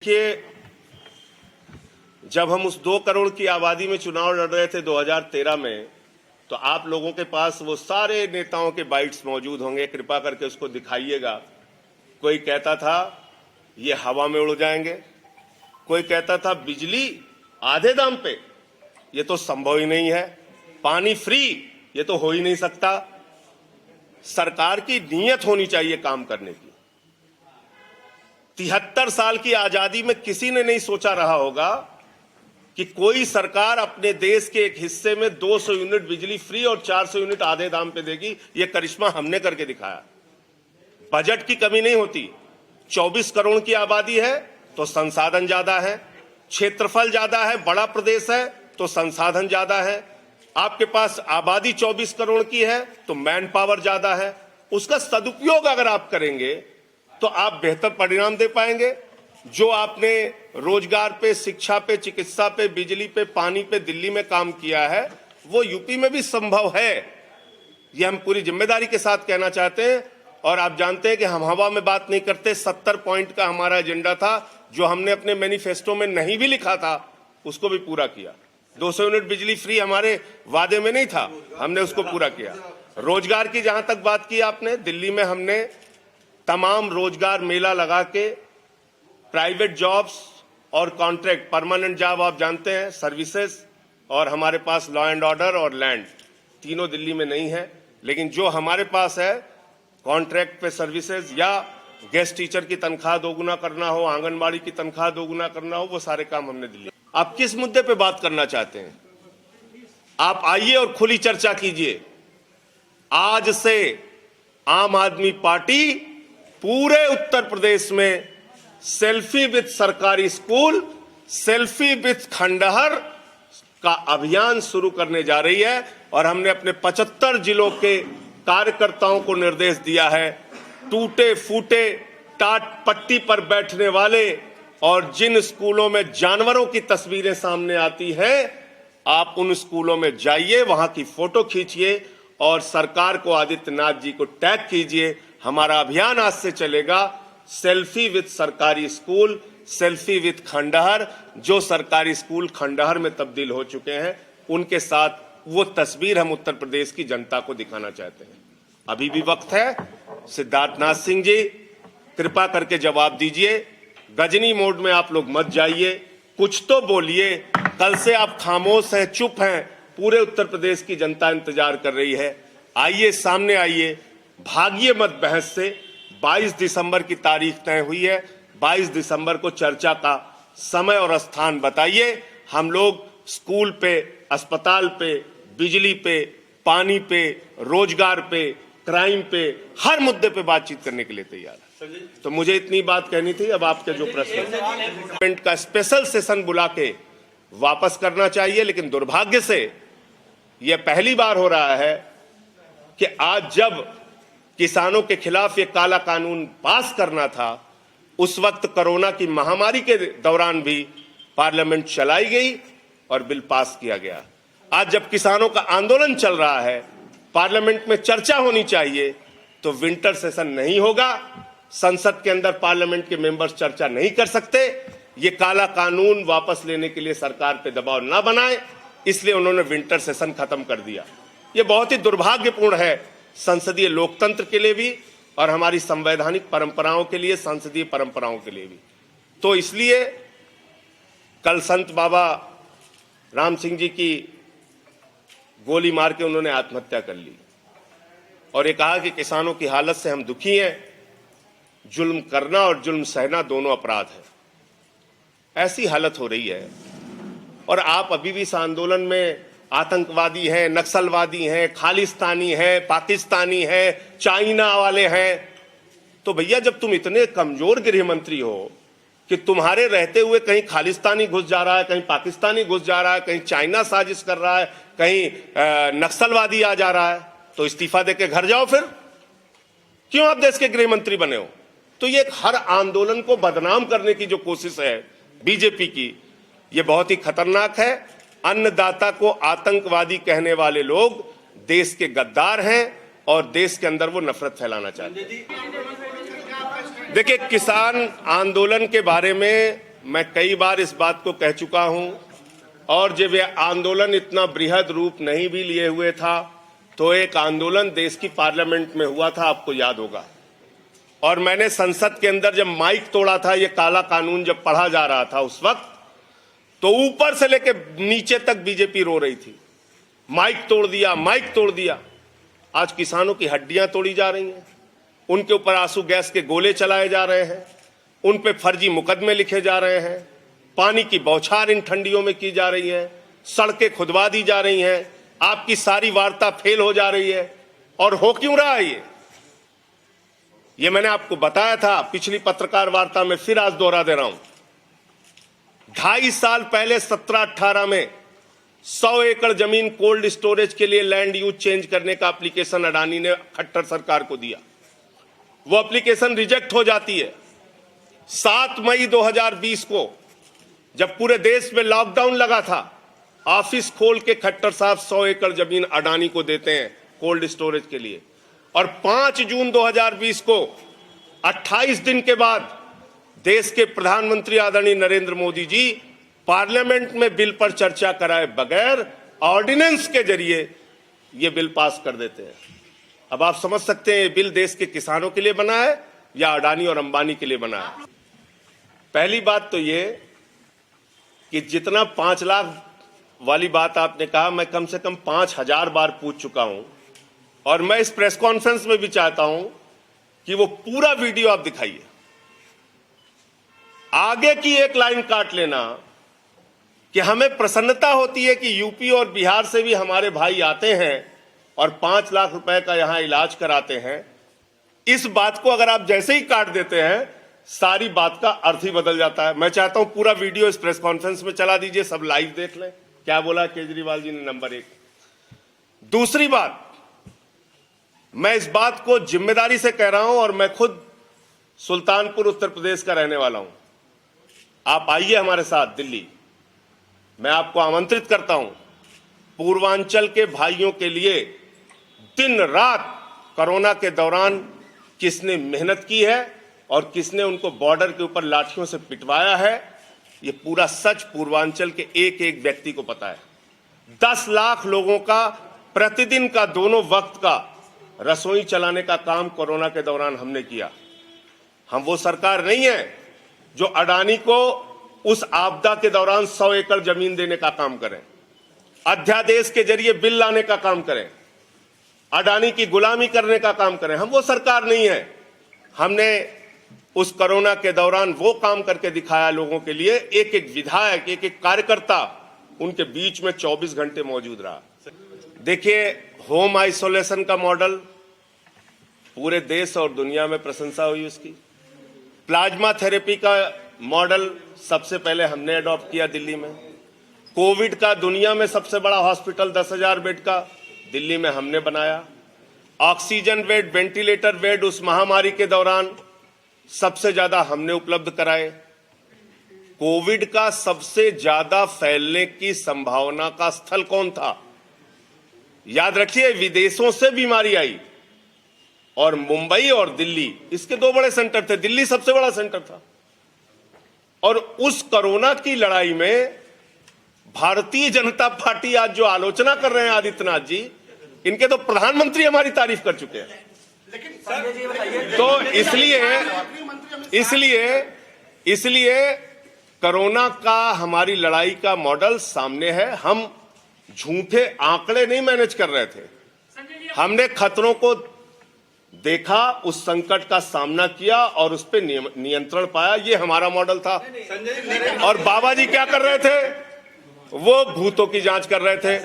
देखिए, जब हम उस 2 करोड़ की आबादी में चुनाव लड़ रहे थे 2013 में, तो आप लोगों के पास वो सारे नेताओं के बाइट्स मौजूद होंगे, कृपा करके उसको दिखाइएगा। कोई कहता था ये हवा में उड़ जाएंगे, कोई कहता था बिजली आधे दाम पे, ये तो संभव ही नहीं है, पानी फ्री, ये तो हो ही नहीं सकता। सरकार की नीयत होनी चाहिए काम करने की। 73 साल की आजादी में किसी ने नहीं सोचा रहा होगा कि कोई सरकार अपने देश के एक हिस्से में 200 यूनिट बिजली फ्री और 400 यूनिट आधे दाम पे देगी। ये करिश्मा हमने करके दिखाया। बजट की कमी नहीं होती। 24 करोड़ की आबादी है तो संसाधन ज्यादा है, क्षेत्रफल ज्यादा है, बड़ा प्रदेश है तो संसाधन ज्यादा है। आपके पास आबादी 24 करोड़ की है तो मैन पावर ज्यादा है। उसका सदुपयोग अगर आप करेंगे तो आप बेहतर परिणाम दे पाएंगे। जो आपने रोजगार पे, शिक्षा पे, चिकित्सा पे, बिजली पे, पानी पे दिल्ली में काम किया है, वो यूपी में भी संभव है। ये हम पूरी जिम्मेदारी के साथ कहना चाहते हैं। और आप जानते हैं कि हम हवा में बात नहीं करते। 70 पॉइंट का हमारा एजेंडा था, जो हमने अपने मैनिफेस्टो में नहीं भी लिखा था उसको भी पूरा किया। 200 यूनिट बिजली फ्री हमारे वादे में नहीं था, हमने उसको पूरा किया। रोजगार की जहां तक बात की आपने, दिल्ली में हमने तमाम रोजगार मेला लगा के प्राइवेट जॉब्स और कॉन्ट्रैक्ट, परमानेंट जॉब आप जानते हैं, सर्विसेज, और हमारे पास लॉ एंड ऑर्डर और लैंड, तीनों दिल्ली में नहीं है। लेकिन जो हमारे पास है कॉन्ट्रैक्ट पे सर्विसेज, या गेस्ट टीचर की तनख्वाह दोगुना करना हो, आंगनबाड़ी की तनख्वाह दोगुना करना हो, वो सारे काम हमने दिल्ली। आप किस मुद्दे पे बात करना चाहते हैं? आप आइए और खुली चर्चा कीजिए। आज से आम आदमी पार्टी पूरे उत्तर प्रदेश में सेल्फी विद सरकारी स्कूल, सेल्फी विद खंडहर का अभियान शुरू करने जा रही है। और हमने अपने 75 जिलों के कार्यकर्ताओं को निर्देश दिया है, टूटे फूटे टाट पट्टी पर बैठने वाले और जिन स्कूलों में जानवरों की तस्वीरें सामने आती हैं, आप उन स्कूलों में जाइए, वहां की फोटो खींचिए और सरकार को, आदित्यनाथ जी को टैग कीजिए। हमारा अभियान आज से चलेगा, सेल्फी विद सरकारी स्कूल, सेल्फी विद खंडहर। जो सरकारी स्कूल खंडहर में तब्दील हो चुके हैं, उनके साथ वो तस्वीर हम उत्तर प्रदेश की जनता को दिखाना चाहते हैं। अभी भी वक्त है। सिद्धार्थनाथ सिंह जी, कृपा करके जवाब दीजिए। गजनी मोड में आप लोग मत जाइए, कुछ तो बोलिए। कल से आप खामोश हैं, चुप हैं। पूरे उत्तर प्रदेश की जनता इंतजार कर रही है। आइए, सामने आइए, भागिए मत बहस से। 22 दिसंबर की तारीख तय हुई है। 22 दिसंबर को चर्चा का समय और स्थान बताइए। हम लोग स्कूल पे, अस्पताल पे, बिजली पे, पानी पे, रोजगार पे, क्राइम पे, हर मुद्दे पे बातचीत करने के लिए तैयार है। तो मुझे इतनी बात कहनी थी। अब आपके जो प्रश्न का स्पेशल सेशन बुला के वापस करना चाहिए। लेकिन दुर्भाग्य से यह पहली बार हो रहा है कि आज जब किसानों के खिलाफ ये काला कानून पास करना था, उस वक्त कोरोना की महामारी के दौरान भी पार्लियामेंट चलाई गई और बिल पास किया गया। आज जब किसानों का आंदोलन चल रहा है, पार्लियामेंट में चर्चा होनी चाहिए, तो विंटर सेशन नहीं होगा। संसद के अंदर पार्लियामेंट के मेंबर्स चर्चा नहीं कर सकते। ये काला कानून वापस लेने के लिए सरकार पे दबाव ना बनाए, इसलिए उन्होंने विंटर सेशन खत्म कर दिया। ये बहुत ही दुर्भाग्यपूर्ण है, संसदीय लोकतंत्र के लिए भी और हमारी संवैधानिक परंपराओं के लिए, संसदीय परंपराओं के लिए भी। तो इसलिए कल संत बाबा राम सिंह जी की गोली मार के उन्होंने आत्महत्या कर ली और ये कहा कि किसानों की हालत से हम दुखी हैं। जुल्म करना और जुल्म सहना दोनों अपराध है। ऐसी हालत हो रही है और आप अभी भी इस आंदोलन में आतंकवादी हैं, नक्सलवादी हैं, खालिस्तानी हैं, पाकिस्तानी हैं, चाइना वाले हैं। तो भैया, जब तुम इतने कमजोर गृह मंत्री हो कि तुम्हारे रहते हुए कहीं खालिस्तानी घुस जा रहा है, कहीं पाकिस्तानी घुस जा रहा है, कहीं चाइना साजिश कर रहा है, कहीं नक्सलवादी आ जा रहा है, तो इस्तीफा देके घर जाओ। फिर क्यों आप देश के गृह मंत्री बने हो? तो ये हर आंदोलन को बदनाम करने की जो कोशिश है बीजेपी की, ये बहुत ही खतरनाक है। अन्नदाता को आतंकवादी कहने वाले लोग देश के गद्दार हैं और देश के अंदर वो नफरत फैलाना चाहते हैं। देखिए, किसान आंदोलन के बारे में मैं कई बार इस बात को कह चुका हूं, और जब यह आंदोलन इतना बृहद रूप नहीं भी लिए हुए था तो एक आंदोलन देश की पार्लियामेंट में हुआ था, आपको याद होगा। और मैंने संसद के अंदर जब माइक तोड़ा था, ये काला कानून जब पढ़ा जा रहा था उस वक्त, तो ऊपर से लेकर नीचे तक बीजेपी रो रही थी, माइक तोड़ दिया, माइक तोड़ दिया। आज किसानों की हड्डियां तोड़ी जा रही हैं, उनके ऊपर आंसू गैस के गोले चलाए जा रहे हैं, उन पे फर्जी मुकदमे लिखे जा रहे हैं, पानी की बौछार इन ठंडियों में की जा रही है, सड़कें खुदवा दी जा रही हैं, आपकी सारी वार्ता फेल हो जा रही है। और हो क्यों रहा है ये मैंने आपको बताया था पिछली पत्रकार वार्ता में, फिर आज दोहरा दे रहा हूं। 2.5 साल पहले 17-18 में 100 एकड़ जमीन कोल्ड स्टोरेज के लिए लैंड यूज चेंज करने का एप्लीकेशन अडानी ने खट्टर सरकार को दिया। वो एप्लीकेशन रिजेक्ट हो जाती है। 7 मई 2020 को जब पूरे देश में लॉकडाउन लगा था, ऑफिस खोल के खट्टर साहब 100 एकड़ जमीन अडानी को देते हैं कोल्ड स्टोरेज के लिए। और 5 जून 2020 को 28 दिन के बाद देश के प्रधानमंत्री आदरणीय नरेंद्र मोदी जी पार्लियामेंट में बिल पर चर्चा कराए बगैर ऑर्डिनेंस के जरिए ये बिल पास कर देते हैं। अब आप समझ सकते हैं ये बिल देश के किसानों के लिए बना है या अडानी और अंबानी के लिए बना है। पहली बात तो ये कि जितना 5 लाख वाली बात आपने कहा, मैं कम से कम 5000 बार पूछ चुका हूं, और मैं इस प्रेस कॉन्फ्रेंस में भी चाहता हूं कि वो पूरा वीडियो आप दिखाइए। आगे की एक लाइन काट लेना कि हमें प्रसन्नता होती है कि यूपी और बिहार से भी हमारे भाई आते हैं और 5 लाख रुपए का यहां इलाज कराते हैं। इस बात को अगर आप जैसे ही काट देते हैं, सारी बात का अर्थ ही बदल जाता है। मैं चाहता हूं पूरा वीडियो इस प्रेस कॉन्फ्रेंस में चला दीजिए, सब लाइव देख लें क्या बोला केजरीवाल जी ने। नंबर 1। दूसरी बात, मैं इस बात को जिम्मेदारी से कह रहा हूं, और मैं खुद सुल्तानपुर उत्तर प्रदेश का रहने वाला हूं। आप आइए हमारे साथ दिल्ली, मैं आपको आमंत्रित करता हूं। पूर्वांचल के भाइयों के लिए दिन रात कोरोना के दौरान किसने मेहनत की है और किसने उनको बॉर्डर के ऊपर लाठियों से पिटवाया है, ये पूरा सच पूर्वांचल के एक एक व्यक्ति को पता है। 10 लाख लोगों का प्रतिदिन का दोनों वक्त का रसोई चलाने का काम कोरोना के दौरान हमने किया। हम वो सरकार नहीं है जो अडानी को उस आपदा के दौरान 100 एकड़ जमीन देने का काम करें, अध्यादेश के जरिए बिल लाने का काम करें, अडानी की गुलामी करने का काम करें। हम वो सरकार नहीं है। हमने उस कोरोना के दौरान वो काम करके दिखाया लोगों के लिए। एक एक विधायक, एक एक कार्यकर्ता उनके बीच में 24 घंटे मौजूद रहा। देखिए, होम आइसोलेशन का मॉडल पूरे देश और दुनिया में प्रशंसा हुई उसकी। प्लाज्मा थेरेपी का मॉडल सबसे पहले हमने अडॉप्ट किया दिल्ली में। कोविड का दुनिया में सबसे बड़ा हॉस्पिटल 10,000 बेड का दिल्ली में हमने बनाया। ऑक्सीजन बेड, वेंटिलेटर बेड उस महामारी के दौरान सबसे ज्यादा हमने उपलब्ध कराए। कोविड का सबसे ज्यादा फैलने की संभावना का स्थल कौन था? याद रखिए, विदेशों से बीमारी आई और मुंबई और दिल्ली इसके 2 बड़े सेंटर थे। दिल्ली सबसे बड़ा सेंटर था। और उस कोरोना की लड़ाई में भारतीय जनता पार्टी आज जो आलोचना कर रहे हैं आदित्यनाथ जी, इनके तो प्रधानमंत्री हमारी तारीफ कर चुके हैं। तो इसलिए कोरोना का हमारी लड़ाई का मॉडल सामने है। हम झूठे आंकड़े नहीं मैनेज कर रहे थे, हमने खतरों को देखा, उस संकट का सामना किया और उस पर नियंत्रण पाया। ये हमारा मॉडल था। और बाबा जी क्या कर रहे थे? वो भूतों की जांच कर रहे थे।